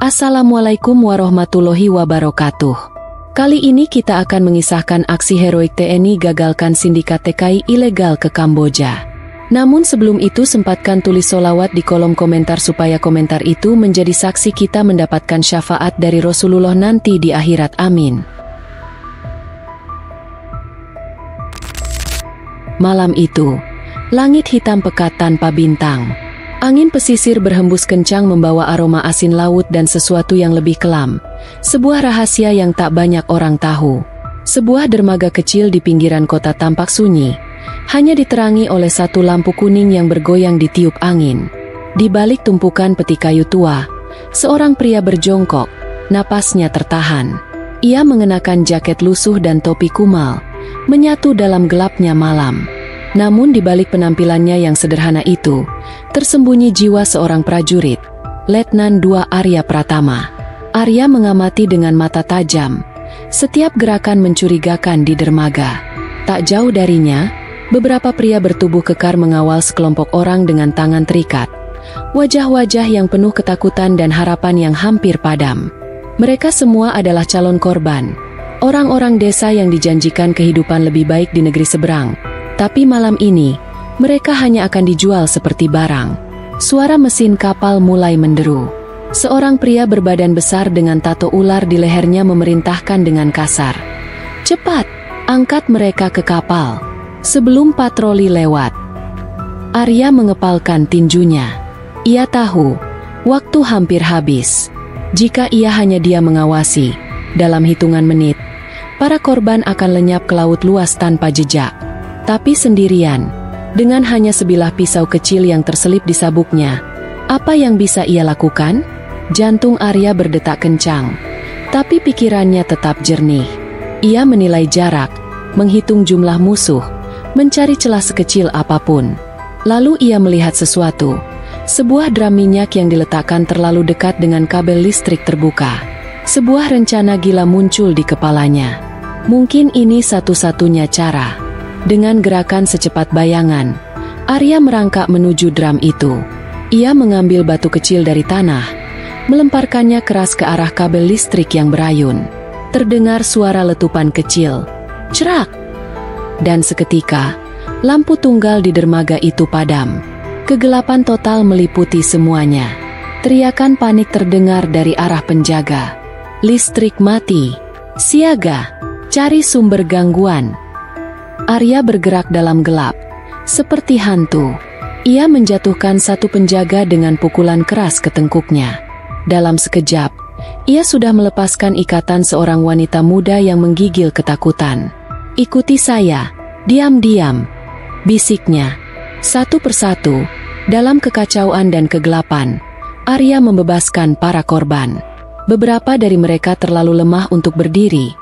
Assalamualaikum warahmatullahi wabarakatuh. Kali ini kita akan mengisahkan aksi heroik TNI gagalkan sindikat TKI ilegal ke Kamboja. Namun sebelum itu sempatkan tulis sholawat di kolom komentar supaya komentar itu menjadi saksi kita mendapatkan syafaat dari Rasulullah nanti di akhirat, amin. Malam itu, langit hitam pekat tanpa bintang. Angin pesisir berhembus kencang membawa aroma asin laut dan sesuatu yang lebih kelam. Sebuah rahasia yang tak banyak orang tahu. Sebuah dermaga kecil di pinggiran kota tampak sunyi. Hanya diterangi oleh satu lampu kuning yang bergoyang ditiup angin. Di balik tumpukan peti kayu tua, seorang pria berjongkok, napasnya tertahan. Ia mengenakan jaket lusuh dan topi kumal, menyatu dalam gelapnya malam. Namun di balik penampilannya yang sederhana itu, tersembunyi jiwa seorang prajurit, Letnan II Arya Pratama. Arya mengamati dengan mata tajam. Setiap gerakan mencurigakan di dermaga. Tak jauh darinya, beberapa pria bertubuh kekar mengawal sekelompok orang dengan tangan terikat. Wajah-wajah yang penuh ketakutan dan harapan yang hampir padam. Mereka semua adalah calon korban. Orang-orang desa yang dijanjikan kehidupan lebih baik di negeri seberang. Tapi malam ini, mereka hanya akan dijual seperti barang. Suara mesin kapal mulai menderu. Seorang pria berbadan besar dengan tato ular di lehernya memerintahkan dengan kasar. "Cepat, angkat mereka ke kapal, sebelum patroli lewat." Arya mengepalkan tinjunya. Ia tahu, waktu hampir habis. Jika ia hanya dia mengawasi, dalam hitungan menit, para korban akan lenyap ke laut luas tanpa jejak. Tapi sendirian, dengan hanya sebilah pisau kecil yang terselip di sabuknya, apa yang bisa ia lakukan? Jantung Arya berdetak kencang, tapi pikirannya tetap jernih. Ia menilai jarak, menghitung jumlah musuh, mencari celah sekecil apapun. Lalu ia melihat sesuatu, sebuah drum minyak yang diletakkan terlalu dekat dengan kabel listrik terbuka. Sebuah rencana gila muncul di kepalanya. Mungkin ini satu-satunya cara. Dengan gerakan secepat bayangan, Arya merangkak menuju drum itu. Ia mengambil batu kecil dari tanah, melemparkannya keras ke arah kabel listrik yang berayun. Terdengar suara letupan kecil, cerak, dan seketika, lampu tunggal di dermaga itu padam. Kegelapan total meliputi semuanya. Teriakan panik terdengar dari arah penjaga. "Listrik mati! Siaga! Cari sumber gangguan!" Arya bergerak dalam gelap, seperti hantu. Ia menjatuhkan satu penjaga dengan pukulan keras ke tengkuknya. Dalam sekejap, ia sudah melepaskan ikatan seorang wanita muda yang menggigil ketakutan. "Ikuti saya, diam-diam," bisiknya. Satu persatu, dalam kekacauan dan kegelapan, Arya membebaskan para korban. Beberapa dari mereka terlalu lemah untuk berdiri.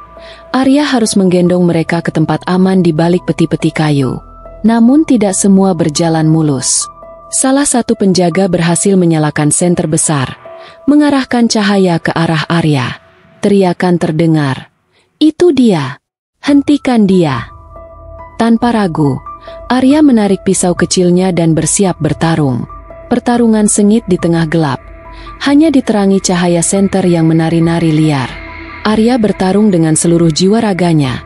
Arya harus menggendong mereka ke tempat aman di balik peti-peti kayu. Namun tidak semua berjalan mulus. Salah satu penjaga berhasil menyalakan senter besar, mengarahkan cahaya ke arah Arya. Teriakan terdengar, "Itu dia! Hentikan dia!" Tanpa ragu, Arya menarik pisau kecilnya dan bersiap bertarung. Pertarungan sengit di tengah gelap, hanya diterangi cahaya senter yang menari-nari liar. Arya bertarung dengan seluruh jiwa raganya,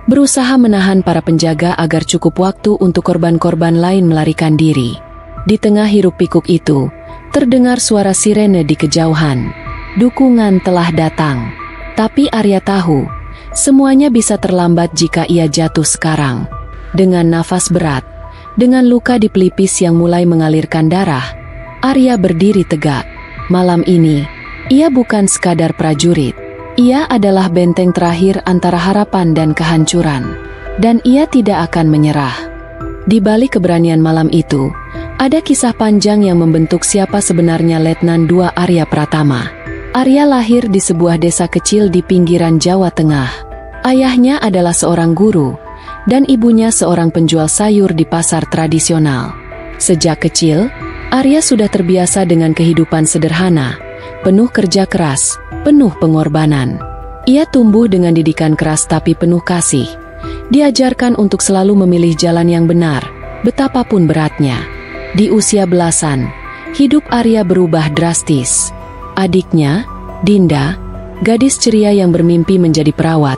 berusaha menahan para penjaga agar cukup waktu untuk korban-korban lain melarikan diri. Di tengah hiruk-pikuk itu, terdengar suara sirene di kejauhan. Dukungan telah datang. Tapi Arya tahu, semuanya bisa terlambat jika ia jatuh sekarang. Dengan nafas berat, dengan luka di pelipis yang mulai mengalirkan darah, Arya berdiri tegak. Malam ini, ia bukan sekadar prajurit. Ia adalah benteng terakhir antara harapan dan kehancuran. Dan ia tidak akan menyerah. Di balik keberanian malam itu, ada kisah panjang yang membentuk siapa sebenarnya Letnan II Arya Pratama. Arya lahir di sebuah desa kecil di pinggiran Jawa Tengah. Ayahnya adalah seorang guru, dan ibunya seorang penjual sayur di pasar tradisional. Sejak kecil, Arya sudah terbiasa dengan kehidupan sederhana, penuh kerja keras, penuh pengorbanan. Ia tumbuh dengan didikan keras tapi penuh kasih. Diajarkan untuk selalu memilih jalan yang benar, betapapun beratnya. Di usia belasan, hidup Arya berubah drastis. Adiknya, Dinda, gadis ceria yang bermimpi menjadi perawat,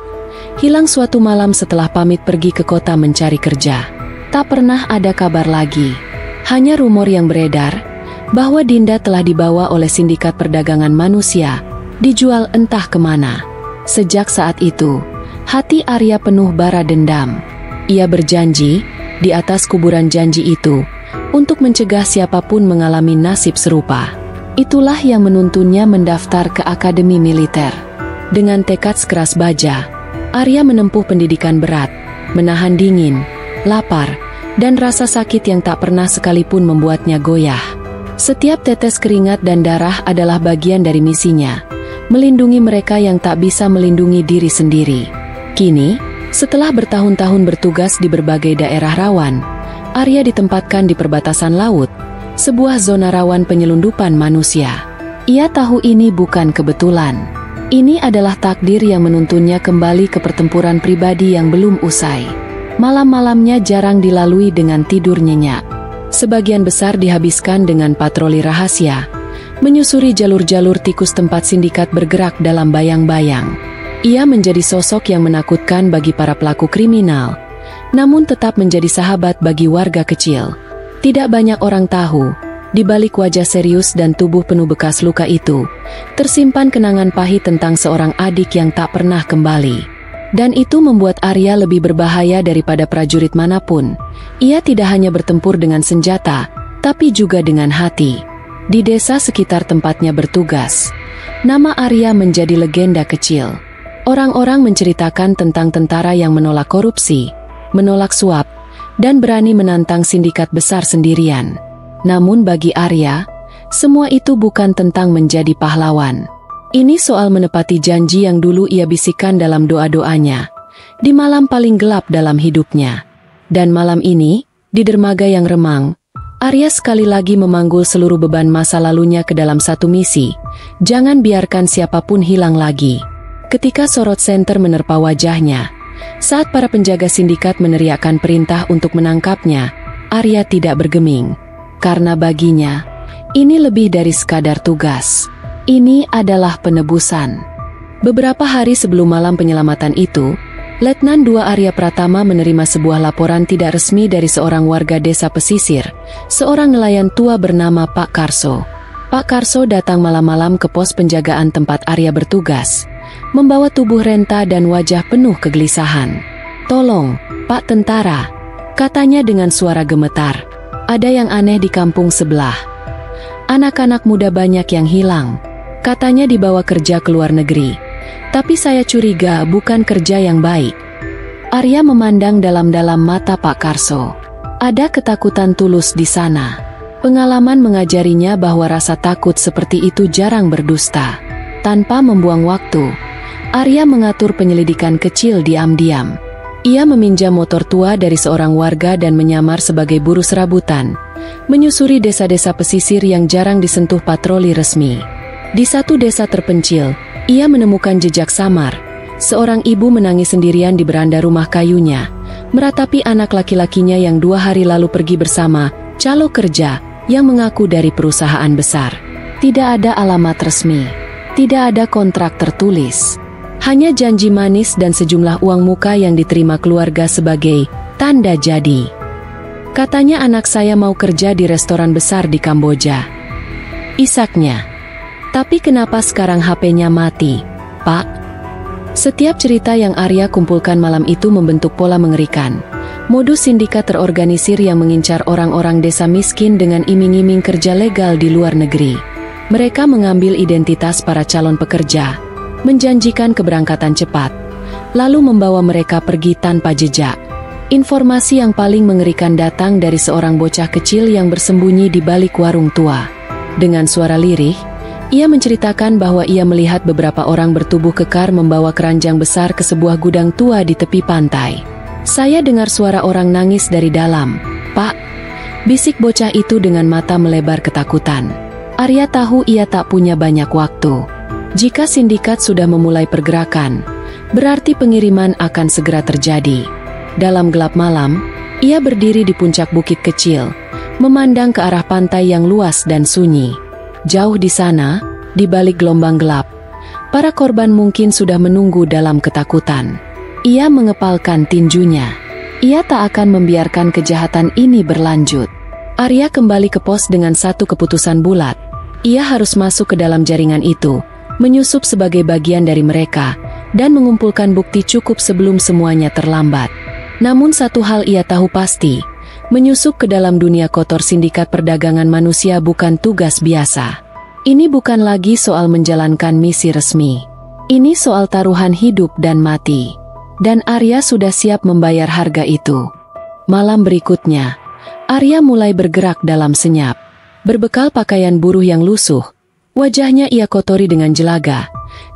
hilang suatu malam setelah pamit pergi ke kota mencari kerja. Tak pernah ada kabar lagi. Hanya rumor yang beredar bahwa Dinda telah dibawa oleh sindikat perdagangan manusia, dijual entah kemana. Sejak saat itu, hati Arya penuh bara dendam. Ia berjanji di atas kuburan janji itu untuk mencegah siapapun mengalami nasib serupa. Itulah yang menuntunnya mendaftar ke Akademi Militer. Dengan tekad sekeras baja, Arya menempuh pendidikan berat, menahan dingin, lapar, dan rasa sakit yang tak pernah sekalipun membuatnya goyah. Setiap tetes keringat dan darah adalah bagian dari misinya, melindungi mereka yang tak bisa melindungi diri sendiri. Kini, setelah bertahun-tahun bertugas di berbagai daerah rawan, Arya ditempatkan di perbatasan laut, sebuah zona rawan penyelundupan manusia. Ia tahu ini bukan kebetulan. Ini adalah takdir yang menuntunnya kembali ke pertempuran pribadi yang belum usai. Malam-malamnya jarang dilalui dengan tidur nyenyak. Sebagian besar dihabiskan dengan patroli rahasia, menyusuri jalur-jalur tikus tempat sindikat bergerak dalam bayang-bayang. Ia menjadi sosok yang menakutkan bagi para pelaku kriminal, namun tetap menjadi sahabat bagi warga kecil. Tidak banyak orang tahu, di balik wajah serius dan tubuh penuh bekas luka itu, tersimpan kenangan pahit tentang seorang adik yang tak pernah kembali. Dan itu membuat Arya lebih berbahaya daripada prajurit manapun. Ia tidak hanya bertempur dengan senjata, tapi juga dengan hati. Di desa sekitar tempatnya bertugas, nama Arya menjadi legenda kecil. Orang-orang menceritakan tentang tentara yang menolak korupsi, menolak suap, dan berani menantang sindikat besar sendirian. Namun bagi Arya, semua itu bukan tentang menjadi pahlawan. Ini soal menepati janji yang dulu ia bisikan dalam doa-doanya, di malam paling gelap dalam hidupnya. Dan malam ini, di dermaga yang remang, Arya sekali lagi memanggul seluruh beban masa lalunya ke dalam satu misi: jangan biarkan siapapun hilang lagi. Ketika sorot senter menerpa wajahnya, saat para penjaga sindikat meneriakkan perintah untuk menangkapnya, Arya tidak bergeming. Karena baginya, ini lebih dari sekadar tugas. Ini adalah penebusan. Beberapa hari sebelum malam penyelamatan itu, Letnan II Arya Pratama menerima sebuah laporan tidak resmi dari seorang warga desa pesisir, seorang nelayan tua bernama Pak Karso. Pak Karso datang malam-malam ke pos penjagaan tempat Arya bertugas, membawa tubuh renta dan wajah penuh kegelisahan. "Tolong, Pak Tentara," katanya dengan suara gemetar. "Ada yang aneh di kampung sebelah. Anak-anak muda banyak yang hilang. Katanya dibawa kerja ke luar negeri. Tapi saya curiga bukan kerja yang baik." Arya memandang dalam-dalam mata Pak Karso. Ada ketakutan tulus di sana. Pengalaman mengajarinya bahwa rasa takut seperti itu jarang berdusta. Tanpa membuang waktu, Arya mengatur penyelidikan kecil diam-diam. Ia meminjam motor tua dari seorang warga dan menyamar sebagai buruh serabutan, menyusuri desa-desa pesisir yang jarang disentuh patroli resmi. Di satu desa terpencil, ia menemukan jejak samar. Seorang ibu menangis sendirian di beranda rumah kayunya, meratapi anak laki-lakinya yang 2 hari lalu pergi bersama calo kerja yang mengaku dari perusahaan besar. Tidak ada alamat resmi, tidak ada kontrak tertulis. Hanya janji manis dan sejumlah uang muka yang diterima keluarga sebagai tanda jadi. Katanya anak saya mau kerja di restoran besar di Kamboja, isaknya. Tapi kenapa sekarang HP-nya mati, Pak? Setiap cerita yang Arya kumpulkan malam itu membentuk pola mengerikan. Modus sindikat terorganisir yang mengincar orang-orang desa miskin dengan iming-iming kerja legal di luar negeri. Mereka mengambil identitas para calon pekerja, menjanjikan keberangkatan cepat, lalu membawa mereka pergi tanpa jejak. Informasi yang paling mengerikan datang dari seorang bocah kecil yang bersembunyi di balik warung tua. Dengan suara lirih, ia menceritakan bahwa ia melihat beberapa orang bertubuh kekar membawa keranjang besar ke sebuah gudang tua di tepi pantai. "Saya dengar suara orang nangis dari dalam, Pak," bisik bocah itu dengan mata melebar ketakutan. Arya tahu ia tak punya banyak waktu. Jika sindikat sudah memulai pergerakan, berarti pengiriman akan segera terjadi. Dalam gelap malam, ia berdiri di puncak bukit kecil, memandang ke arah pantai yang luas dan sunyi. Jauh di sana, di balik gelombang gelap, Para korban mungkin sudah menunggu dalam ketakutan. Ia mengepalkan tinjunya. Ia tak akan membiarkan kejahatan ini berlanjut. Arya kembali ke pos dengan satu keputusan bulat. Ia harus masuk ke dalam jaringan itu, menyusup sebagai bagian dari mereka, dan mengumpulkan bukti cukup sebelum semuanya terlambat. Namun satu hal ia tahu pasti, menyusup ke dalam dunia kotor sindikat perdagangan manusia bukan tugas biasa. Ini bukan lagi soal menjalankan misi resmi. Ini soal taruhan hidup dan mati. Dan Arya sudah siap membayar harga itu. Malam berikutnya, Arya mulai bergerak dalam senyap. Berbekal pakaian buruh yang lusuh, wajahnya ia kotori dengan jelaga,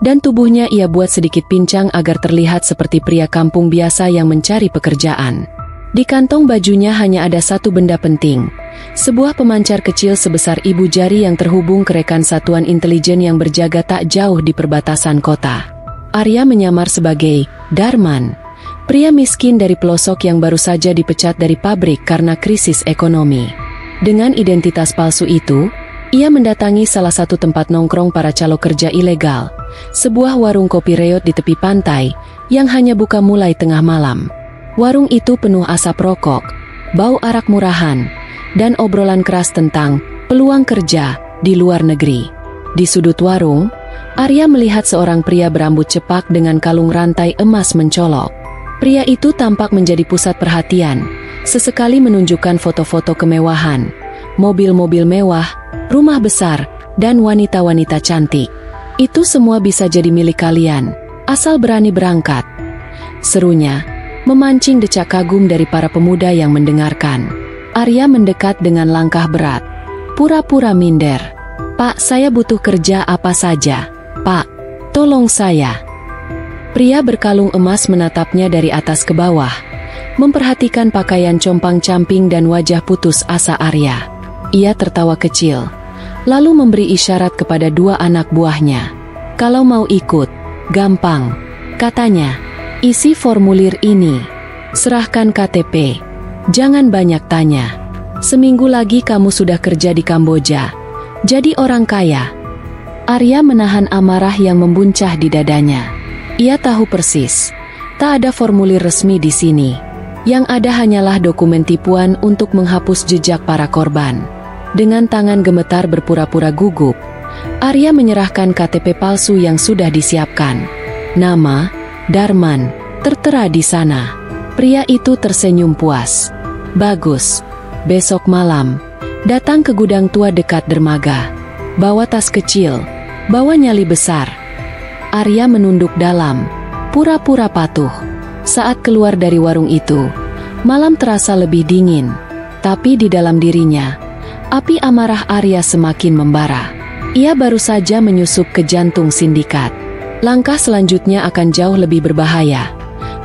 dan tubuhnya ia buat sedikit pincang agar terlihat seperti pria kampung biasa yang mencari pekerjaan. Di kantong bajunya hanya ada satu benda penting, sebuah pemancar kecil sebesar ibu jari yang terhubung ke rekan satuan intelijen yang berjaga tak jauh di perbatasan kota. Arya menyamar sebagai Darman, pria miskin dari pelosok yang baru saja dipecat dari pabrik karena krisis ekonomi. Dengan identitas palsu itu, ia mendatangi salah satu tempat nongkrong para calo kerja ilegal, sebuah warung kopi reot di tepi pantai yang hanya buka mulai tengah malam. Warung itu penuh asap rokok, bau arak murahan, dan obrolan keras tentang peluang kerja di luar negeri. Di sudut warung, Arya melihat seorang pria berambut cepak dengan kalung rantai emas mencolok. Pria itu tampak menjadi pusat perhatian, sesekali menunjukkan foto-foto kemewahan, mobil-mobil mewah, rumah besar, dan wanita-wanita cantik. Itu semua bisa jadi milik kalian, asal berani berangkat, serunya, memancing decak kagum dari para pemuda yang mendengarkan. Arya mendekat dengan langkah berat, pura-pura minder. "Pak, saya butuh kerja apa saja. Pak, tolong saya." Pria berkalung emas menatapnya dari atas ke bawah, memperhatikan pakaian compang-camping dan wajah putus asa Arya. Ia tertawa kecil, lalu memberi isyarat kepada dua anak buahnya. "Kalau mau ikut, gampang," katanya. "Isi formulir ini, serahkan KTP, jangan banyak tanya. Seminggu lagi kamu sudah kerja di Kamboja, jadi orang kaya." Arya menahan amarah yang membuncah di dadanya. Ia tahu persis, tak ada formulir resmi di sini. Yang ada hanyalah dokumen tipuan untuk menghapus jejak para korban. Dengan tangan gemetar berpura-pura gugup, Arya menyerahkan KTP palsu yang sudah disiapkan. Nama Darman tertera di sana. Pria itu tersenyum puas. "Bagus. Besok malam, datang ke gudang tua dekat dermaga. Bawa tas kecil, bawa nyali besar." Arya menunduk dalam, pura-pura patuh. Saat keluar dari warung itu, malam terasa lebih dingin. Tapi di dalam dirinya, api amarah Arya semakin membara. Ia baru saja menyusup ke jantung sindikat. Langkah selanjutnya akan jauh lebih berbahaya.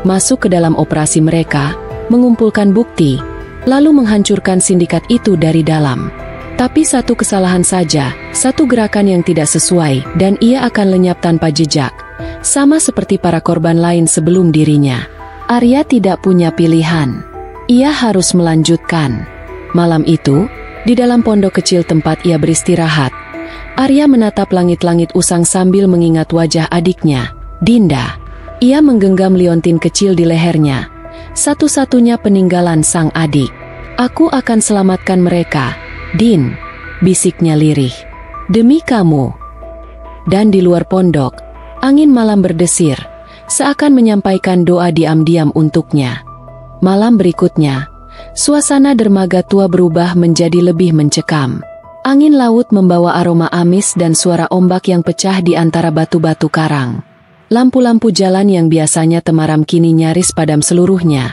Masuk ke dalam operasi mereka, mengumpulkan bukti, lalu menghancurkan sindikat itu dari dalam. Tapi satu kesalahan saja, satu gerakan yang tidak sesuai, dan ia akan lenyap tanpa jejak, sama seperti para korban lain sebelum dirinya. Arya tidak punya pilihan. Ia harus melanjutkan. Malam itu, di dalam pondok kecil tempat ia beristirahat, Arya menatap langit-langit usang sambil mengingat wajah adiknya, Dinda. Ia menggenggam liontin kecil di lehernya, satu-satunya peninggalan sang adik. "Aku akan selamatkan mereka, Din," bisiknya lirih. "Demi kamu." Dan di luar pondok, angin malam berdesir, seakan menyampaikan doa diam-diam untuknya. Malam berikutnya, suasana dermaga tua berubah menjadi lebih mencekam. Angin laut membawa aroma amis dan suara ombak yang pecah di antara batu-batu karang. Lampu-lampu jalan yang biasanya temaram kini nyaris padam seluruhnya,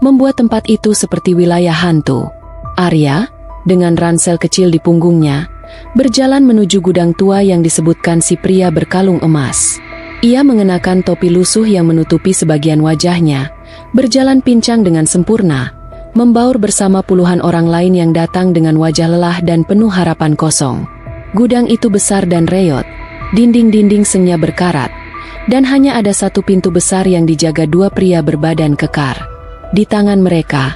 membuat tempat itu seperti wilayah hantu. Arya, dengan ransel kecil di punggungnya, berjalan menuju gudang tua yang disebutkan si pria berkalung emas. Ia mengenakan topi lusuh yang menutupi sebagian wajahnya, berjalan pincang dengan sempurna, membaur bersama puluhan orang lain yang datang dengan wajah lelah dan penuh harapan kosong. Gudang itu besar dan reot, dinding-dinding senyap berkarat, dan hanya ada satu pintu besar yang dijaga dua pria berbadan kekar. Di tangan mereka,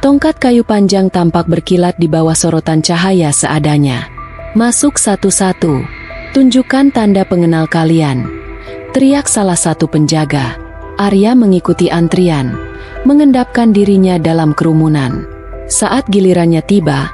tongkat kayu panjang tampak berkilat di bawah sorotan cahaya seadanya. "Masuk satu-satu. Tunjukkan tanda pengenal kalian," teriak salah satu penjaga. Arya mengikuti antrian, mengendapkan dirinya dalam kerumunan. Saat gilirannya tiba,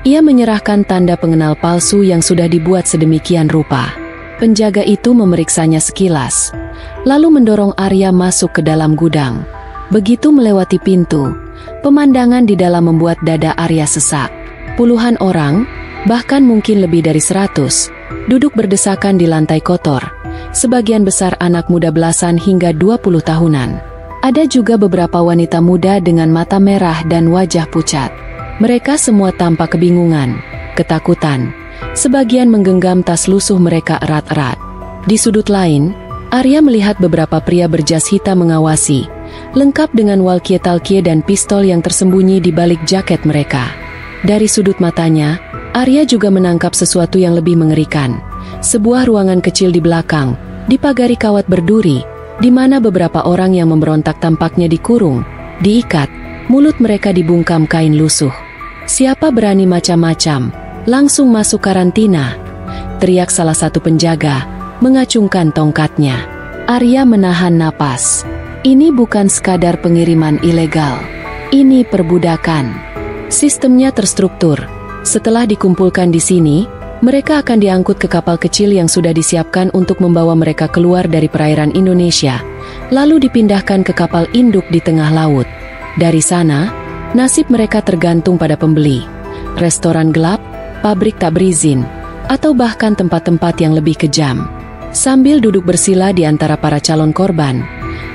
ia menyerahkan tanda pengenal palsu yang sudah dibuat sedemikian rupa. Penjaga itu memeriksanya sekilas, lalu mendorong Arya masuk ke dalam gudang. Begitu melewati pintu, pemandangan di dalam membuat dada Arya sesak. Puluhan orang, bahkan mungkin lebih dari 100, duduk berdesakan di lantai kotor. Sebagian besar anak muda belasan hingga 20 tahunan. Ada juga beberapa wanita muda dengan mata merah dan wajah pucat. Mereka semua tampak kebingungan, ketakutan. Sebagian menggenggam tas lusuh mereka erat-erat. Di sudut lain, Arya melihat beberapa pria berjas hitam mengawasi, lengkap dengan walkie-talkie dan pistol yang tersembunyi di balik jaket mereka. Dari sudut matanya, Arya juga menangkap sesuatu yang lebih mengerikan. Sebuah ruangan kecil di belakang, dipagari kawat berduri, di mana beberapa orang yang memberontak tampaknya dikurung, diikat, mulut mereka dibungkam kain lusuh. Siapa berani macam-macam, langsung masuk karantina, teriak salah satu penjaga, mengacungkan tongkatnya. Arya menahan napas. Ini bukan sekadar pengiriman ilegal. Ini perbudakan. Sistemnya terstruktur. Setelah dikumpulkan di sini, mereka akan diangkut ke kapal kecil yang sudah disiapkan untuk membawa mereka keluar dari perairan Indonesia, lalu dipindahkan ke kapal induk di tengah laut. Dari sana, nasib mereka tergantung pada pembeli, restoran gelap, pabrik tak berizin, atau bahkan tempat-tempat yang lebih kejam. Sambil duduk bersila di antara para calon korban,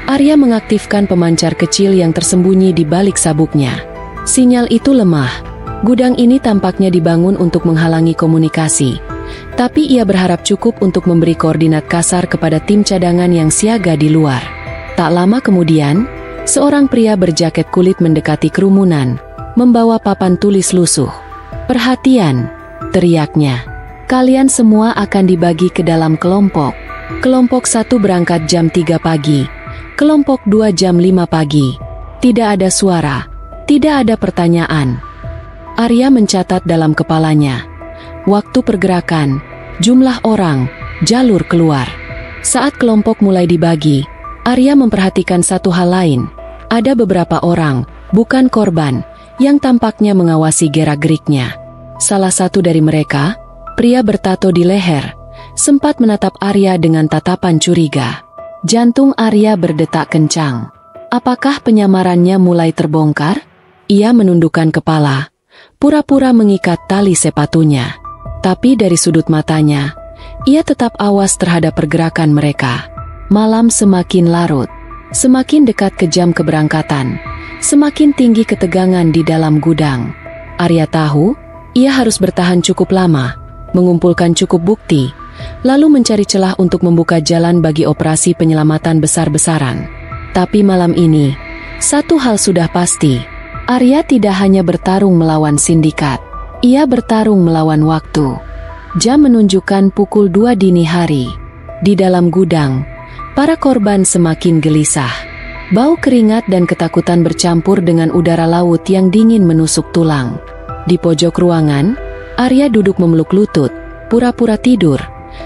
Arya mengaktifkan pemancar kecil yang tersembunyi di balik sabuknya. Sinyal itu lemah. Gudang ini tampaknya dibangun untuk menghalangi komunikasi, tapi ia berharap cukup untuk memberi koordinat kasar kepada tim cadangan yang siaga di luar. Tak lama kemudian, seorang pria berjaket kulit mendekati kerumunan, membawa papan tulis lusuh. "Perhatian!" teriaknya. "Kalian semua akan dibagi ke dalam kelompok. Kelompok 1 berangkat jam 3 pagi, kelompok 2 jam 5 pagi. Tidak ada suara, tidak ada pertanyaan." Arya mencatat dalam kepalanya. Waktu pergerakan, jumlah orang, jalur keluar. Saat kelompok mulai dibagi, Arya memperhatikan satu hal lain. Ada beberapa orang, bukan korban, yang tampaknya mengawasi gerak-geriknya. Salah satu dari mereka, pria bertato di leher, sempat menatap Arya dengan tatapan curiga. Jantung Arya berdetak kencang. Apakah penyamarannya mulai terbongkar? Ia menundukkan kepala, pura-pura mengikat tali sepatunya. Tapi dari sudut matanya, ia tetap awas terhadap pergerakan mereka. Malam semakin larut, semakin dekat ke jam keberangkatan, semakin tinggi ketegangan di dalam gudang. Arya tahu, ia harus bertahan cukup lama, mengumpulkan cukup bukti, lalu mencari celah untuk membuka jalan bagi operasi penyelamatan besar-besaran. Tapi malam ini, satu hal sudah pasti. Arya tidak hanya bertarung melawan sindikat, ia bertarung melawan waktu. Jam menunjukkan pukul 2 dini hari. Di dalam gudang, para korban semakin gelisah. Bau keringat dan ketakutan bercampur dengan udara laut yang dingin menusuk tulang. Di pojok ruangan, Arya duduk memeluk lutut, pura-pura tidur,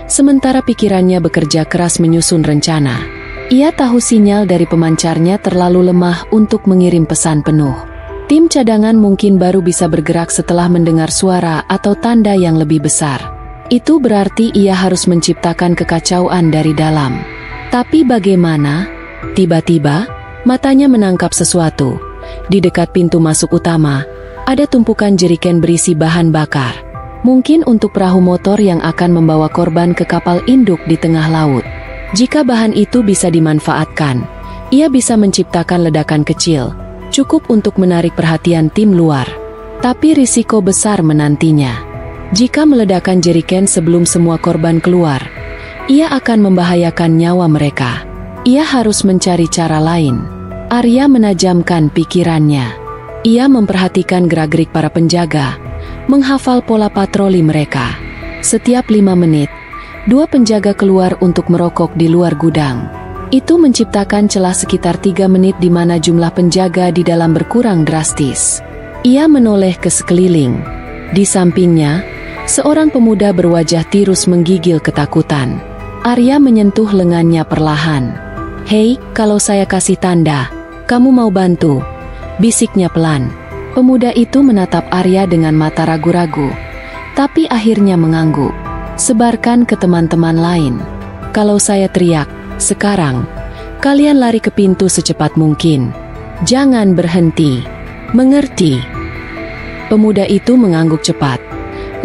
sementara pikirannya bekerja keras menyusun rencana. Ia tahu sinyal dari pemancarnya terlalu lemah untuk mengirim pesan penuh. Tim cadangan mungkin baru bisa bergerak setelah mendengar suara atau tanda yang lebih besar. Itu berarti ia harus menciptakan kekacauan dari dalam. Tapi bagaimana? Tiba-tiba, matanya menangkap sesuatu. Di dekat pintu masuk utama, ada tumpukan jeriken berisi bahan bakar. Mungkin untuk perahu motor yang akan membawa korban ke kapal induk di tengah laut. Jika bahan itu bisa dimanfaatkan, ia bisa menciptakan ledakan kecil, cukup untuk menarik perhatian tim luar. Tapi risiko besar menantinya. Jika meledakkan jeriken sebelum semua korban keluar, ia akan membahayakan nyawa mereka. Ia harus mencari cara lain. Arya menajamkan pikirannya. Ia memperhatikan gerak-gerik para penjaga, menghafal pola patroli mereka. Setiap 5 menit, 2 penjaga keluar untuk merokok di luar gudang. Itu menciptakan celah sekitar 3 menit di mana jumlah penjaga di dalam berkurang drastis. Ia menoleh ke sekeliling. Di sampingnya, seorang pemuda berwajah tirus menggigil ketakutan. Arya menyentuh lengannya perlahan. "Hei, kalau saya kasih tanda, kamu mau bantu?" bisiknya pelan. Pemuda itu menatap Arya dengan mata ragu-ragu, tapi akhirnya mengangguk. "Sebarkan ke teman-teman lain. Kalau saya teriak, sekarang, kalian lari ke pintu secepat mungkin. Jangan berhenti. Mengerti?" Pemuda itu mengangguk cepat,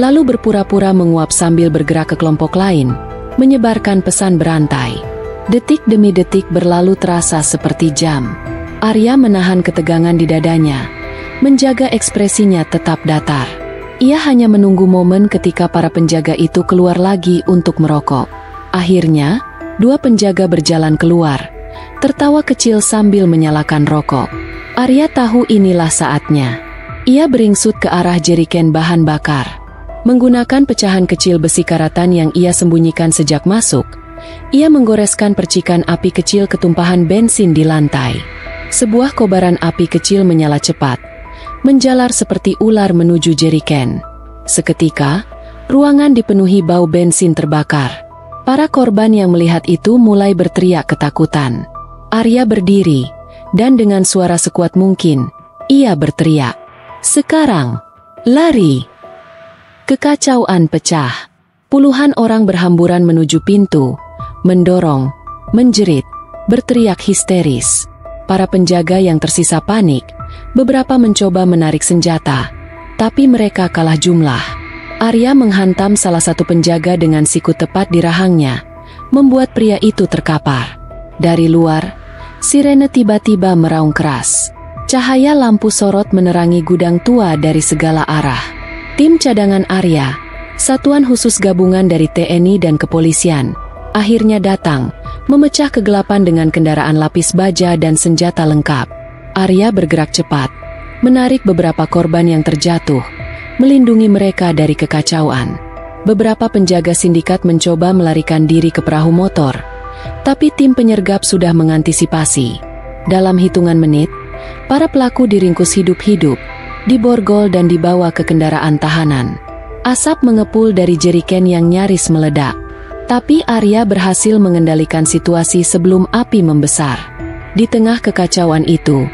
lalu berpura-pura menguap sambil bergerak ke kelompok lain, menyebarkan pesan berantai. Detik demi detik berlalu terasa seperti jam. Arya menahan ketegangan di dadanya, menjaga ekspresinya tetap datar. Ia hanya menunggu momen ketika para penjaga itu keluar lagi untuk merokok. Akhirnya, dua penjaga berjalan keluar, tertawa kecil sambil menyalakan rokok. Arya tahu inilah saatnya. Ia beringsut ke arah jeriken bahan bakar. Menggunakan pecahan kecil besi karatan yang ia sembunyikan sejak masuk, ia menggoreskan percikan api kecil ketumpahan bensin di lantai. Sebuah kobaran api kecil menyala cepat, menjalar seperti ular menuju jeriken. Seketika, ruangan dipenuhi bau bensin terbakar. Para korban yang melihat itu mulai berteriak ketakutan. Arya berdiri, dan dengan suara sekuat mungkin, ia berteriak, "Sekarang, lari!" Kekacauan pecah. Puluhan orang berhamburan menuju pintu, mendorong, menjerit, berteriak histeris. Para penjaga yang tersisa panik. Beberapa mencoba menarik senjata, tapi mereka kalah jumlah. Arya menghantam salah satu penjaga dengan siku tepat di rahangnya, membuat pria itu terkapar. Dari luar, sirene tiba-tiba meraung keras. Cahaya lampu sorot menerangi gudang tua dari segala arah. Tim cadangan Arya, satuan khusus gabungan dari TNI dan kepolisian, akhirnya datang, memecah kegelapan dengan kendaraan lapis baja dan senjata lengkap. Arya bergerak cepat, menarik beberapa korban yang terjatuh, melindungi mereka dari kekacauan. Beberapa penjaga sindikat mencoba melarikan diri ke perahu motor, tapi tim penyergap sudah mengantisipasi. Dalam hitungan menit, para pelaku diringkus hidup-hidup, diborgol dan dibawa ke kendaraan tahanan. Asap mengepul dari jeriken yang nyaris meledak, tapi Arya berhasil mengendalikan situasi sebelum api membesar. Di tengah kekacauan itu,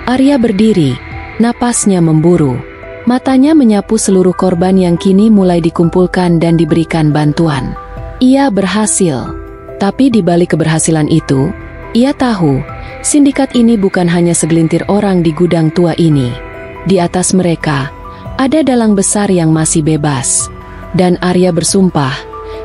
Arya berdiri, napasnya memburu. Matanya menyapu seluruh korban yang kini mulai dikumpulkan dan diberikan bantuan. Ia berhasil. Tapi di balik keberhasilan itu, ia tahu, sindikat ini bukan hanya segelintir orang di gudang tua ini. Di atas mereka, ada dalang besar yang masih bebas. Dan Arya bersumpah,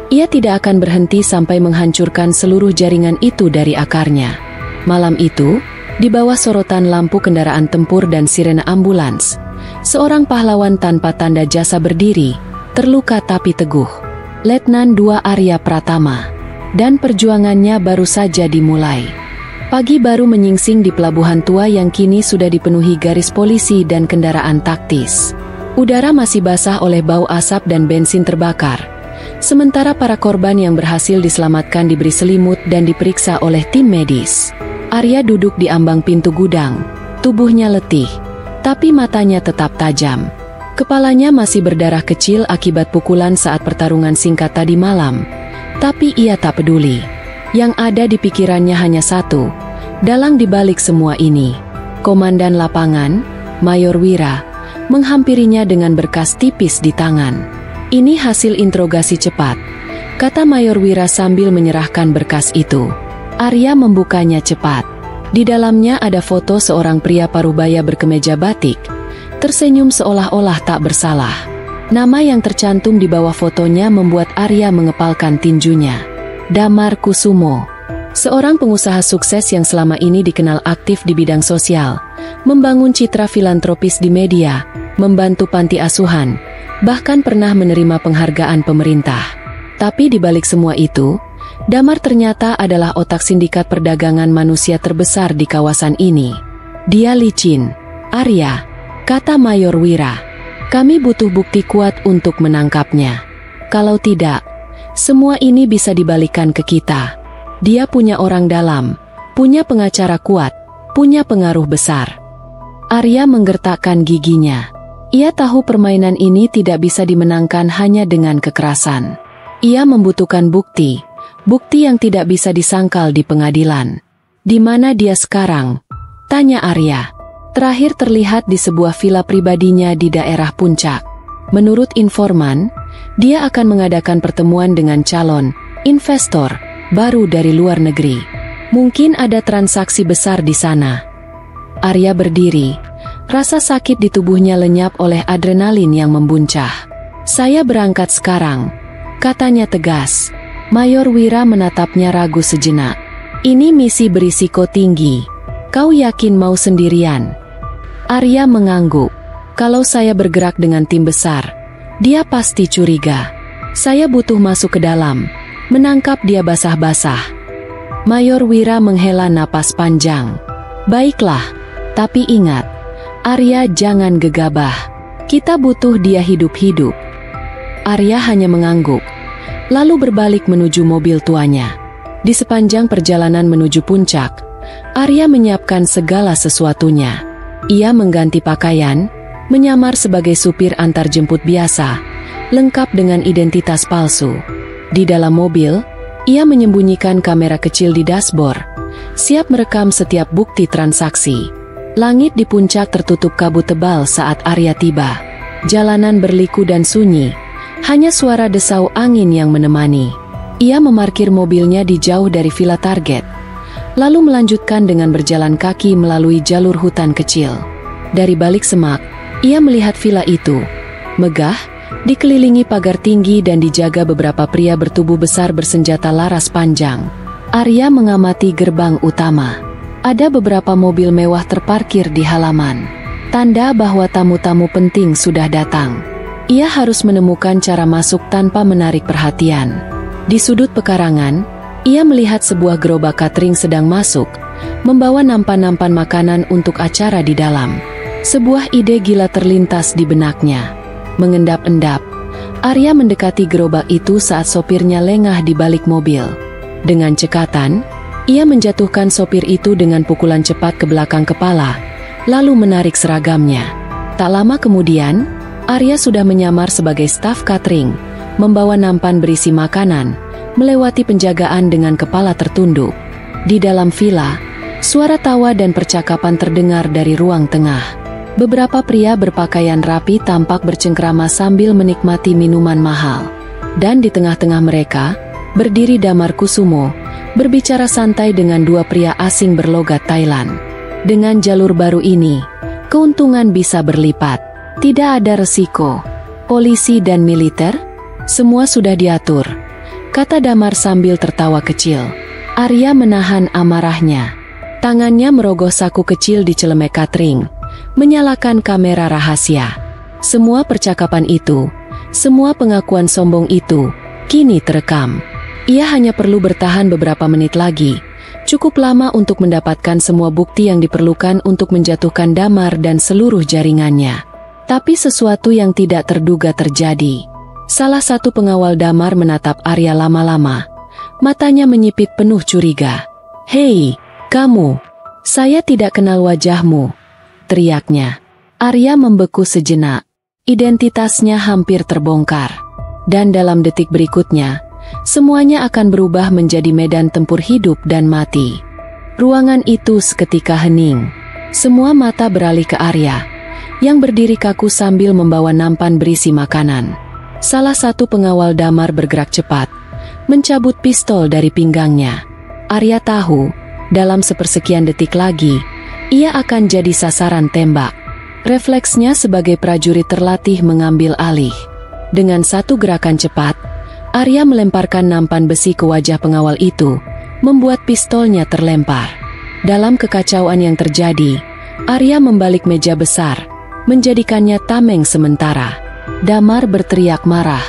ia tidak akan berhenti sampai menghancurkan seluruh jaringan itu dari akarnya. Malam itu, di bawah sorotan lampu kendaraan tempur dan sirene ambulans, seorang pahlawan tanpa tanda jasa berdiri, terluka tapi teguh. Letnan II Arya Pratama. Dan perjuangannya baru saja dimulai. Pagi baru menyingsing di pelabuhan tua yang kini sudah dipenuhi garis polisi dan kendaraan taktis. Udara masih basah oleh bau asap dan bensin terbakar. Sementara para korban yang berhasil diselamatkan diberi selimut dan diperiksa oleh tim medis. Arya duduk di ambang pintu gudang, tubuhnya letih, tapi matanya tetap tajam. Kepalanya masih berdarah kecil akibat pukulan saat pertarungan singkat tadi malam, tapi ia tak peduli. Yang ada di pikirannya hanya satu, dalang di balik semua ini. Komandan lapangan, Mayor Wira, menghampirinya dengan berkas tipis di tangan. "Ini hasil interogasi cepat," kata Mayor Wira sambil menyerahkan berkas itu. Arya membukanya cepat. Di dalamnya ada foto seorang pria parubaya berkemeja batik, tersenyum seolah-olah tak bersalah. Nama yang tercantum di bawah fotonya membuat Arya mengepalkan tinjunya. Damar Kusumo. Seorang pengusaha sukses yang selama ini dikenal aktif di bidang sosial, membangun citra filantropis di media, membantu panti asuhan, bahkan pernah menerima penghargaan pemerintah. Tapi di balik semua itu, Damar ternyata adalah otak sindikat perdagangan manusia terbesar di kawasan ini. "Dia licin, Arya," kata Mayor Wira. "Kami butuh bukti kuat untuk menangkapnya. Kalau tidak, semua ini bisa dibalikan ke kita. Dia punya orang dalam, punya pengacara kuat, punya pengaruh besar." Arya menggertakkan giginya. Ia tahu permainan ini tidak bisa dimenangkan hanya dengan kekerasan. Ia membutuhkan bukti, bukti yang tidak bisa disangkal di pengadilan. Di mana dia sekarang? Tanya Arya. Terakhir terlihat di sebuah villa pribadinya di daerah Puncak. Menurut informan, dia akan mengadakan pertemuan dengan calon investor baru dari luar negeri. Mungkin ada transaksi besar di sana. Arya berdiri. Rasa sakit di tubuhnya lenyap oleh adrenalin yang membuncah. Saya berangkat sekarang, katanya tegas. Mayor Wira menatapnya ragu sejenak. Ini misi berisiko tinggi. Kau yakin mau sendirian? Arya mengangguk. Kalau saya bergerak dengan tim besar, dia pasti curiga. Saya butuh masuk ke dalam, menangkap dia basah-basah. Mayor Wira menghela napas panjang. Baiklah, tapi ingat, Arya jangan gegabah. Kita butuh dia hidup-hidup. Arya hanya mengangguk, lalu berbalik menuju mobil tuanya. Di sepanjang perjalanan menuju puncak, Arya menyiapkan segala sesuatunya. Ia mengganti pakaian, menyamar sebagai supir antarjemput biasa, lengkap dengan identitas palsu. Di dalam mobil, ia menyembunyikan kamera kecil di dashboard, siap merekam setiap bukti transaksi. Langit di puncak tertutup kabut tebal saat Arya tiba. Jalanan berliku dan sunyi, hanya suara desau angin yang menemani. Ia memarkir mobilnya di jauh dari villa target, lalu melanjutkan dengan berjalan kaki melalui jalur hutan kecil. Dari balik semak, ia melihat villa itu. Megah, dikelilingi pagar tinggi dan dijaga beberapa pria bertubuh besar bersenjata laras panjang. Arya mengamati gerbang utama. Ada beberapa mobil mewah terparkir di halaman. Tanda bahwa tamu-tamu penting sudah datang. Ia harus menemukan cara masuk tanpa menarik perhatian. Di sudut pekarangan, ia melihat sebuah gerobak catering sedang masuk, membawa nampan-nampan makanan untuk acara di dalam. Sebuah ide gila terlintas di benaknya. Mengendap-endap, Arya mendekati gerobak itu saat sopirnya lengah di balik mobil. Dengan cekatan, ia menjatuhkan sopir itu dengan pukulan cepat ke belakang kepala, lalu menarik seragamnya. Tak lama kemudian, Arya sudah menyamar sebagai staf catering, membawa nampan berisi makanan, melewati penjagaan dengan kepala tertunduk. Di dalam villa, suara tawa dan percakapan terdengar dari ruang tengah. Beberapa pria berpakaian rapi tampak bercengkrama sambil menikmati minuman mahal. Dan di tengah-tengah mereka, berdiri Damar Kusumo, berbicara santai dengan dua pria asing berlogat Thailand. Dengan jalur baru ini, keuntungan bisa berlipat. Tidak ada resiko. Polisi dan militer, semua sudah diatur, kata Damar sambil tertawa kecil. Arya menahan amarahnya. Tangannya merogoh saku kecil di celemek catering, menyalakan kamera rahasia. Semua percakapan itu, semua pengakuan sombong itu, kini terekam. Ia hanya perlu bertahan beberapa menit lagi, cukup lama untuk mendapatkan semua bukti yang diperlukan untuk menjatuhkan Damar dan seluruh jaringannya. Tapi sesuatu yang tidak terduga terjadi. Salah satu pengawal Damar menatap Arya lama-lama. Matanya menyipit penuh curiga. "Hei, kamu! Saya tidak kenal wajahmu!" teriaknya. Arya membeku sejenak. Identitasnya hampir terbongkar. Dan dalam detik berikutnya, semuanya akan berubah menjadi medan tempur hidup dan mati. Ruangan itu seketika hening. Semua mata beralih ke Arya, yang berdiri kaku sambil membawa nampan berisi makanan. Salah satu pengawal Damar bergerak cepat, mencabut pistol dari pinggangnya. Arya tahu, dalam sepersekian detik lagi, ia akan jadi sasaran tembak. Refleksnya sebagai prajurit terlatih mengambil alih. Dengan satu gerakan cepat, Arya melemparkan nampan besi ke wajah pengawal itu, membuat pistolnya terlempar. Dalam kekacauan yang terjadi, Arya membalik meja besar, menjadikannya tameng sementara. Damar berteriak marah.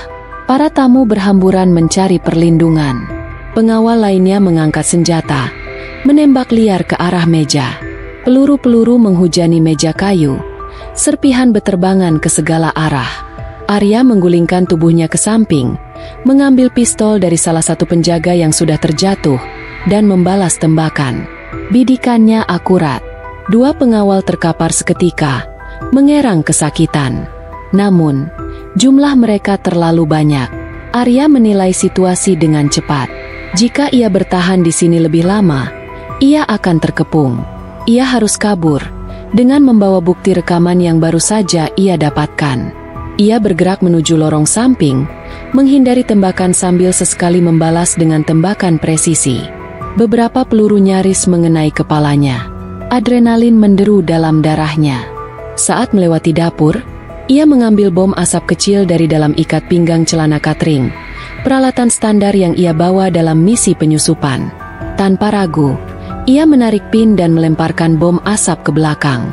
Para tamu berhamburan mencari perlindungan. Pengawal lainnya mengangkat senjata, menembak liar ke arah meja. Peluru-peluru menghujani meja kayu. Serpihan beterbangan ke segala arah. Arya menggulingkan tubuhnya ke samping, mengambil pistol dari salah satu penjaga yang sudah terjatuh, dan membalas tembakan. Bidikannya akurat. Dua pengawal terkapar seketika, mengerang kesakitan. Namun, jumlah mereka terlalu banyak. Arya menilai situasi dengan cepat. Jika ia bertahan di sini lebih lama, ia akan terkepung. Ia harus kabur dengan membawa bukti rekaman yang baru saja ia dapatkan. Ia bergerak menuju lorong samping, menghindari tembakan sambil sesekali membalas dengan tembakan presisi. Beberapa peluru nyaris mengenai kepalanya. Adrenalin menderu dalam darahnya. Saat melewati dapur, ia mengambil bom asap kecil dari dalam ikat pinggang celana catering, peralatan standar yang ia bawa dalam misi penyusupan. Tanpa ragu, ia menarik pin dan melemparkan bom asap ke belakang.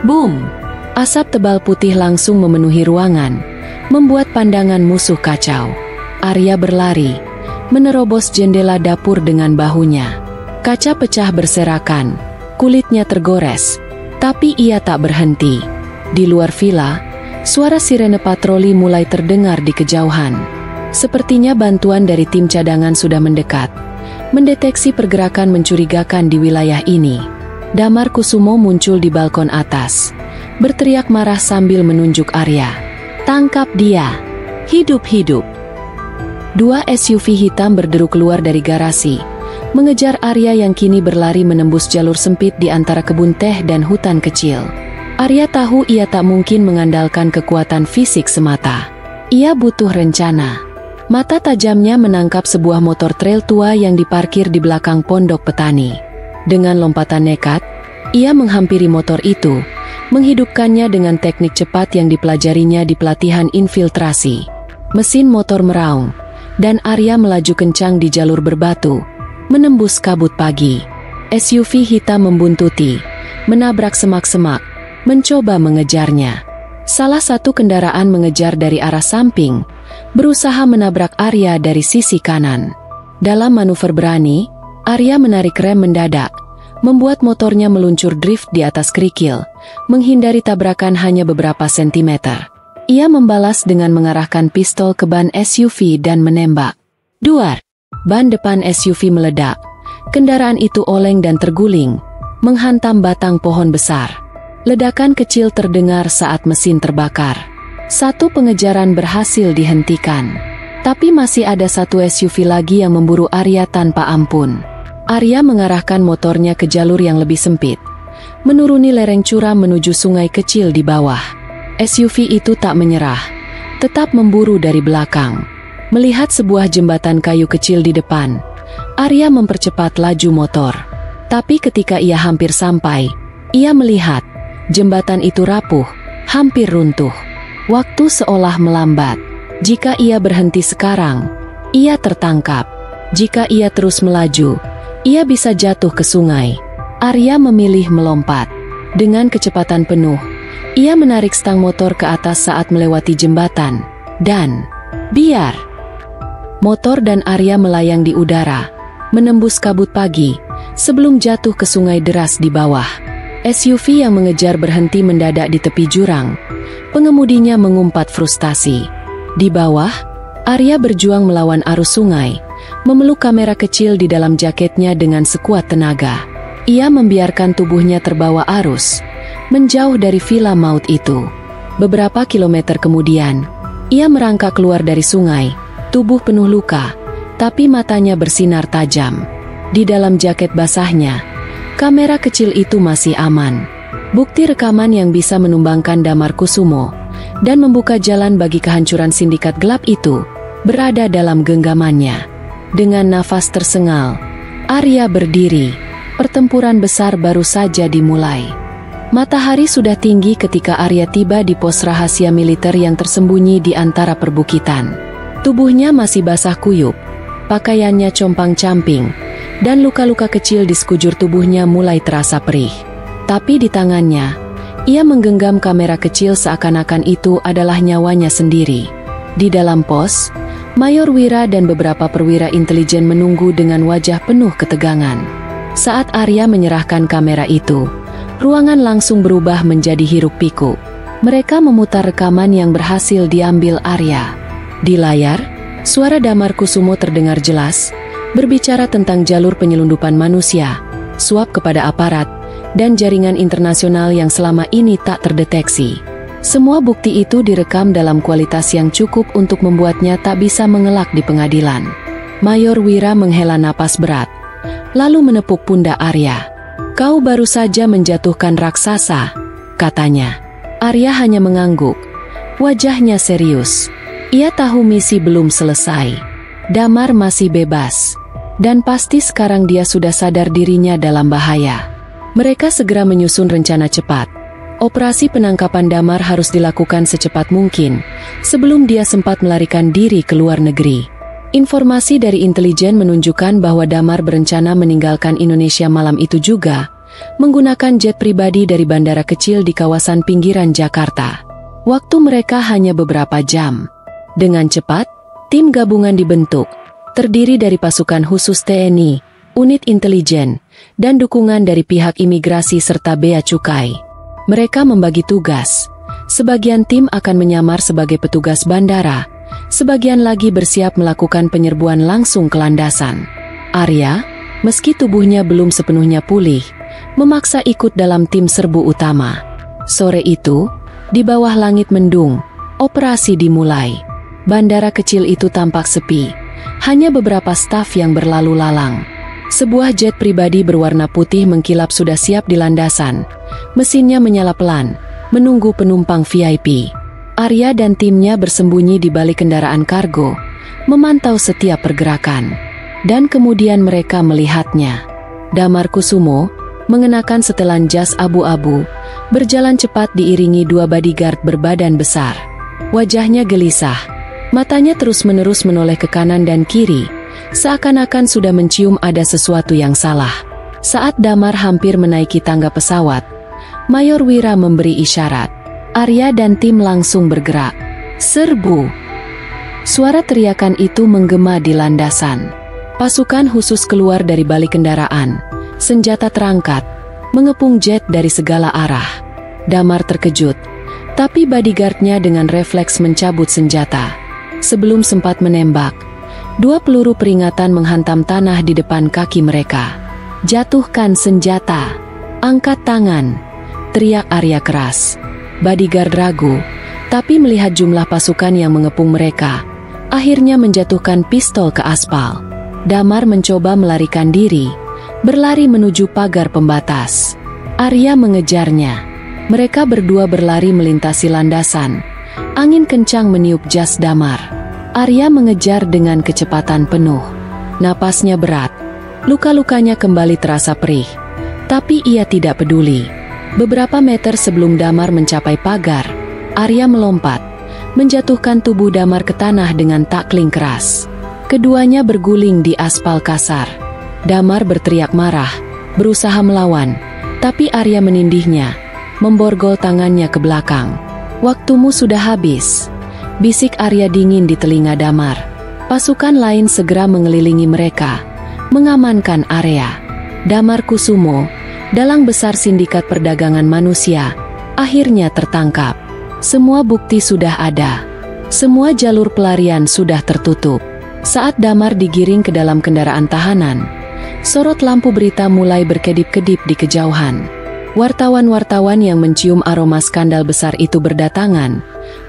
Boom! Asap tebal putih langsung memenuhi ruangan, membuat pandangan musuh kacau. Arya berlari, menerobos jendela dapur dengan bahunya. Kaca pecah berserakan, kulitnya tergores, tapi ia tak berhenti. Di luar villa, suara sirene patroli mulai terdengar di kejauhan. Sepertinya bantuan dari tim cadangan sudah mendekat, mendeteksi pergerakan mencurigakan di wilayah ini. Damar Kusumo muncul di balkon atas, berteriak marah sambil menunjuk Arya. "Tangkap dia! Hidup-hidup!" Dua SUV hitam berderu keluar dari garasi, mengejar Arya yang kini berlari menembus jalur sempit di antara kebun teh dan hutan kecil. Arya tahu ia tak mungkin mengandalkan kekuatan fisik semata. Ia butuh rencana. Mata tajamnya menangkap sebuah motor trail tua yang diparkir di belakang pondok petani. Dengan lompatan nekat, ia menghampiri motor itu, menghidupkannya dengan teknik cepat yang dipelajarinya di pelatihan infiltrasi. Mesin motor meraung, dan Arya melaju kencang di jalur berbatu, menembus kabut pagi. SUV hitam membuntuti, menabrak semak-semak, mencoba mengejarnya. Salah satu kendaraan mengejar dari arah samping, berusaha menabrak Arya dari sisi kanan. Dalam manuver berani, Arya menarik rem mendadak, membuat motornya meluncur drift di atas kerikil, menghindari tabrakan hanya beberapa sentimeter. Ia membalas dengan mengarahkan pistol ke ban SUV dan menembak. Duar! Ban depan SUV meledak. Kendaraan itu oleng dan terguling, menghantam batang pohon besar. Ledakan kecil terdengar saat mesin terbakar. Satu pengejaran berhasil dihentikan. Tapi masih ada satu SUV lagi yang memburu Arya tanpa ampun. Arya mengarahkan motornya ke jalur yang lebih sempit, menuruni lereng curam menuju sungai kecil di bawah. SUV itu tak menyerah, tetap memburu dari belakang. Melihat sebuah jembatan kayu kecil di depan, Arya mempercepat laju motor. Tapi ketika ia hampir sampai, ia melihat jembatan itu rapuh, hampir runtuh. Waktu seolah melambat. Jika ia berhenti sekarang, ia tertangkap. Jika ia terus melaju, ia bisa jatuh ke sungai. Arya memilih melompat. Dengan kecepatan penuh, ia menarik stang motor ke atas saat melewati jembatan. Dan, biar! Motor dan Arya melayang di udara, menembus kabut pagi, sebelum jatuh ke sungai deras di bawah. SUV yang mengejar berhenti mendadak di tepi jurang. Pengemudinya mengumpat frustasi. Di bawah, Arya berjuang melawan arus sungai, memeluk kamera kecil di dalam jaketnya dengan sekuat tenaga. Ia membiarkan tubuhnya terbawa arus, menjauh dari villa maut itu. Beberapa kilometer kemudian, ia merangkak keluar dari sungai, tubuh penuh luka, tapi matanya bersinar tajam. Di dalam jaket basahnya, kamera kecil itu masih aman. Bukti rekaman yang bisa menumbangkan Damar Kusumo dan membuka jalan bagi kehancuran sindikat gelap itu berada dalam genggamannya. Dengan nafas tersengal, Arya berdiri. Pertempuran besar baru saja dimulai. Matahari sudah tinggi ketika Arya tiba di pos rahasia militer yang tersembunyi di antara perbukitan. Tubuhnya masih basah kuyup, pakaiannya compang-camping, dan luka-luka kecil di sekujur tubuhnya mulai terasa perih. Tapi di tangannya, ia menggenggam kamera kecil seakan-akan itu adalah nyawanya sendiri. Di dalam pos, Mayor Wira dan beberapa perwira intelijen menunggu dengan wajah penuh ketegangan. Saat Arya menyerahkan kamera itu, ruangan langsung berubah menjadi hiruk-pikuk. Mereka memutar rekaman yang berhasil diambil Arya. Di layar, suara Damar Kusumo terdengar jelas, berbicara tentang jalur penyelundupan manusia, suap kepada aparat, dan jaringan internasional yang selama ini tak terdeteksi. Semua bukti itu direkam dalam kualitas yang cukup untuk membuatnya tak bisa mengelak di pengadilan. Mayor Wira menghela napas berat, lalu menepuk pundak Arya. "Kau baru saja menjatuhkan raksasa," katanya. Arya hanya mengangguk. Wajahnya serius. Ia tahu misi belum selesai. Damar masih bebas. Dan pasti sekarang dia sudah sadar dirinya dalam bahaya. Mereka segera menyusun rencana cepat. Operasi penangkapan Damar harus dilakukan secepat mungkin, sebelum dia sempat melarikan diri ke luar negeri. Informasi dari intelijen menunjukkan bahwa Damar berencana meninggalkan Indonesia malam itu juga, menggunakan jet pribadi dari bandara kecil di kawasan pinggiran Jakarta. Waktu mereka hanya beberapa jam. Dengan cepat, tim gabungan dibentuk, terdiri dari pasukan khusus TNI, unit intelijen, dan dukungan dari pihak imigrasi serta bea cukai. Mereka membagi tugas. Sebagian tim akan menyamar sebagai petugas bandara, sebagian lagi bersiap melakukan penyerbuan langsung ke landasan. Arya, meski tubuhnya belum sepenuhnya pulih, memaksa ikut dalam tim serbu utama. Sore itu, di bawah langit mendung, operasi dimulai. Bandara kecil itu tampak sepi, hanya beberapa staf yang berlalu lalang. Sebuah jet pribadi berwarna putih mengkilap sudah siap di landasan. Mesinnya menyala pelan, menunggu penumpang VIP. Arya dan timnya bersembunyi di balik kendaraan kargo, memantau setiap pergerakan. Dan kemudian mereka melihatnya. Damar Kusumo, mengenakan setelan jas abu-abu, berjalan cepat diiringi dua bodyguard berbadan besar. Wajahnya gelisah, matanya terus-menerus menoleh ke kanan dan kiri, seakan-akan sudah mencium ada sesuatu yang salah. Saat Damar hampir menaiki tangga pesawat, Mayor Wira memberi isyarat. Arya dan tim langsung bergerak. "Serbu!" Suara teriakan itu menggema di landasan. Pasukan khusus keluar dari balik kendaraan, senjata terangkat, mengepung jet dari segala arah. Damar terkejut, tapi bodyguardnya dengan refleks mencabut senjata. Sebelum sempat menembak, dua peluru peringatan menghantam tanah di depan kaki mereka. "Jatuhkan senjata! Angkat tangan!" teriak Arya keras. Bodyguard ragu, tapi melihat jumlah pasukan yang mengepung mereka, akhirnya menjatuhkan pistol ke aspal. Damar mencoba melarikan diri, berlari menuju pagar pembatas. Arya mengejarnya. Mereka berdua berlari melintasi landasan. Angin kencang meniup jas Damar. Arya mengejar dengan kecepatan penuh. Napasnya berat. Luka-lukanya kembali terasa perih. Tapi ia tidak peduli. Beberapa meter sebelum Damar mencapai pagar, Arya melompat, menjatuhkan tubuh Damar ke tanah dengan takling keras. Keduanya berguling di aspal kasar. Damar berteriak marah, berusaha melawan, tapi Arya menindihnya, memborgol tangannya ke belakang. "Waktumu sudah habis," bisik Arya dingin di telinga Damar. Pasukan lain segera mengelilingi mereka, mengamankan area. Damar Kusumo, dalang besar sindikat perdagangan manusia, akhirnya tertangkap. Semua bukti sudah ada. Semua jalur pelarian sudah tertutup. Saat Damar digiring ke dalam kendaraan tahanan, sorot lampu berita mulai berkedip-kedip di kejauhan. Wartawan-wartawan yang mencium aroma skandal besar itu berdatangan,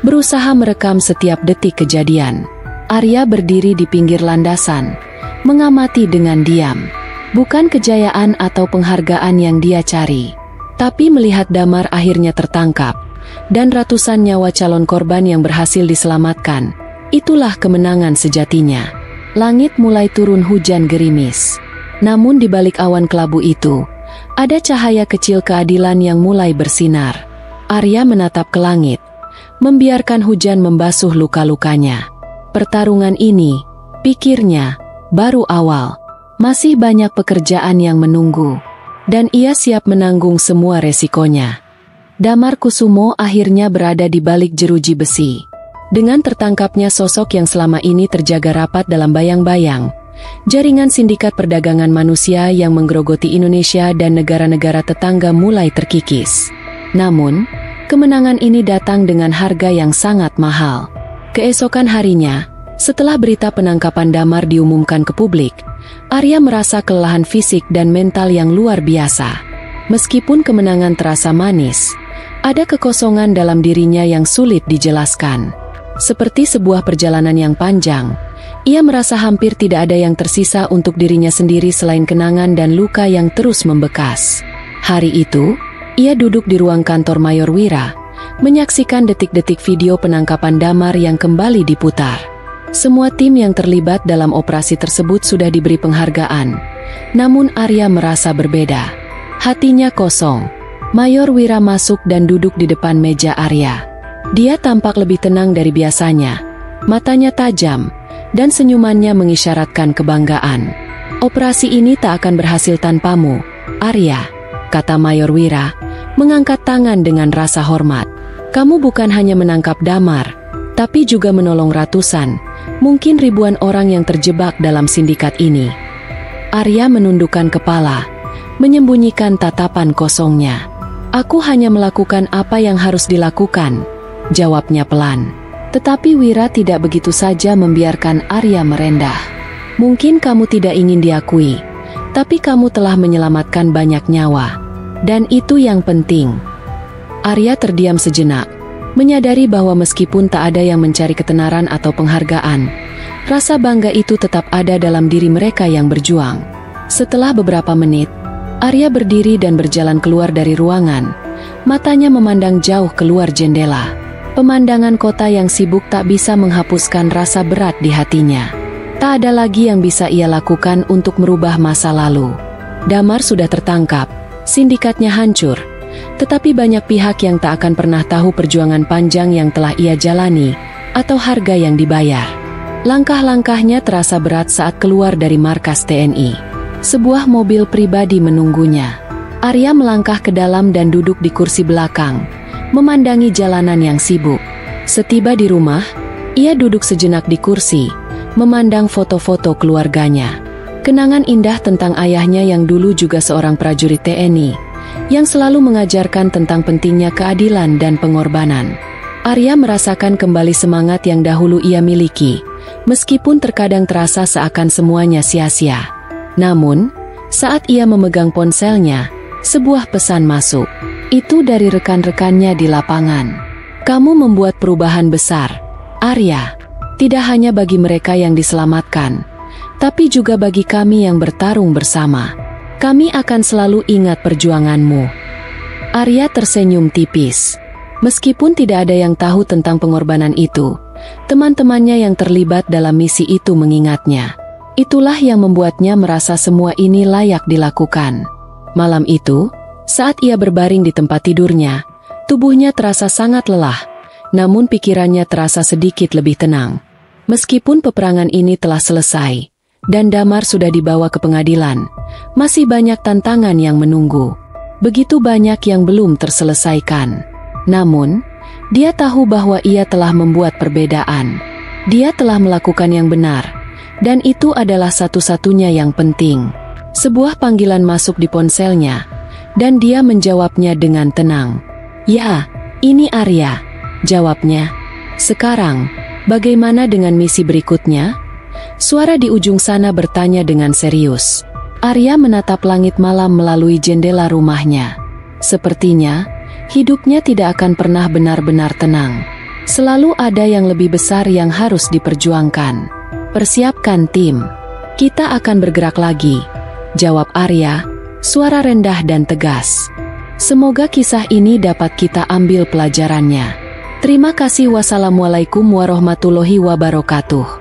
berusaha merekam setiap detik kejadian. Arya berdiri di pinggir landasan, mengamati dengan diam. Bukan kejayaan atau penghargaan yang dia cari, tapi melihat Damar akhirnya tertangkap, dan ratusan nyawa calon korban yang berhasil diselamatkan, itulah kemenangan sejatinya. Langit mulai turun hujan gerimis. Namun di balik awan kelabu itu, ada cahaya kecil keadilan yang mulai bersinar. Arya menatap ke langit, membiarkan hujan membasuh luka-lukanya. Pertarungan ini, pikirnya, baru awal. Masih banyak pekerjaan yang menunggu, dan ia siap menanggung semua resikonya. Damar Kusumo akhirnya berada di balik jeruji besi. Dengan tertangkapnya sosok yang selama ini terjaga rapat dalam bayang-bayang, jaringan sindikat perdagangan manusia yang menggerogoti Indonesia dan negara-negara tetangga mulai terkikis. Namun, kemenangan ini datang dengan harga yang sangat mahal. Keesokan harinya, setelah berita penangkapan Damar diumumkan ke publik, Arya merasa kelelahan fisik dan mental yang luar biasa. Meskipun kemenangan terasa manis, Ada kekosongan dalam dirinya yang sulit dijelaskan. Seperti sebuah perjalanan yang panjang, ia merasa hampir tidak ada yang tersisa untuk dirinya sendiri selain kenangan dan luka yang terus membekas. Hari itu, ia duduk di ruang kantor Mayor Wira, menyaksikan detik-detik video penangkapan Damar yang kembali diputar. Semua tim yang terlibat dalam operasi tersebut sudah diberi penghargaan, namun Arya merasa berbeda. Hatinya kosong. Mayor Wira masuk dan duduk di depan meja Arya. Dia tampak lebih tenang dari biasanya, matanya tajam, dan senyumannya mengisyaratkan kebanggaan. Operasi ini tak akan berhasil tanpamu, Arya, kata Mayor Wira, mengangkat tangan dengan rasa hormat. Kamu bukan hanya menangkap Damar, tapi juga menolong ratusan, mungkin ribuan orang yang terjebak dalam sindikat ini. Arya menundukkan kepala, menyembunyikan tatapan kosongnya. Aku hanya melakukan apa yang harus dilakukan, jawabnya pelan. Tetapi Wira tidak begitu saja membiarkan Arya merendah. Mungkin kamu tidak ingin diakui, tapi kamu telah menyelamatkan banyak nyawa. Dan itu yang penting. Arya terdiam sejenak, menyadari bahwa meskipun tak ada yang mencari ketenaran atau penghargaan, rasa bangga itu tetap ada dalam diri mereka yang berjuang. Setelah beberapa menit, Arya berdiri dan berjalan keluar dari ruangan. Matanya memandang jauh keluar jendela. Pemandangan kota yang sibuk tak bisa menghapuskan rasa berat di hatinya. Tak ada lagi yang bisa ia lakukan untuk merubah masa lalu. Damar sudah tertangkap, sindikatnya hancur. Tetapi banyak pihak yang tak akan pernah tahu perjuangan panjang yang telah ia jalani, atau harga yang dibayar. Langkah-langkahnya terasa berat saat keluar dari markas TNI. Sebuah mobil pribadi menunggunya. Arya melangkah ke dalam dan duduk di kursi belakang, memandangi jalanan yang sibuk. Setiba di rumah, ia duduk sejenak di kursi, memandang foto-foto keluarganya. Kenangan indah tentang ayahnya yang dulu juga seorang prajurit TNI, yang selalu mengajarkan tentang pentingnya keadilan dan pengorbanan. Arya merasakan kembali semangat yang dahulu ia miliki, meskipun terkadang terasa seakan semuanya sia-sia. Namun, saat ia memegang ponselnya, sebuah pesan masuk. Itu dari rekan-rekannya di lapangan. Kamu membuat perubahan besar, Arya. Tidak hanya bagi mereka yang diselamatkan, tapi juga bagi kami yang bertarung bersama. Kami akan selalu ingat perjuanganmu. Arya tersenyum tipis. Meskipun tidak ada yang tahu tentang pengorbanan itu, teman-temannya yang terlibat dalam misi itu mengingatnya. Itulah yang membuatnya merasa semua ini layak dilakukan. Malam itu, saat ia berbaring di tempat tidurnya, tubuhnya terasa sangat lelah, namun pikirannya terasa sedikit lebih tenang. Meskipun peperangan ini telah selesai, dan Damar sudah dibawa ke pengadilan, masih banyak tantangan yang menunggu. Begitu banyak yang belum terselesaikan. Namun, dia tahu bahwa ia telah membuat perbedaan. Dia telah melakukan yang benar. Dan itu adalah satu-satunya yang penting. Sebuah panggilan masuk di ponselnya, dan dia menjawabnya dengan tenang. Ya, ini Arya, jawabnya. Sekarang, bagaimana dengan misi berikutnya? Suara di ujung sana bertanya dengan serius. Arya menatap langit malam melalui jendela rumahnya. Sepertinya, hidupnya tidak akan pernah benar-benar tenang. Selalu ada yang lebih besar yang harus diperjuangkan. Persiapkan tim. Kita akan bergerak lagi, jawab Arya, suara rendah dan tegas. Semoga kisah ini dapat kita ambil pelajarannya. Terima kasih. Wassalamualaikum warahmatullahi wabarakatuh.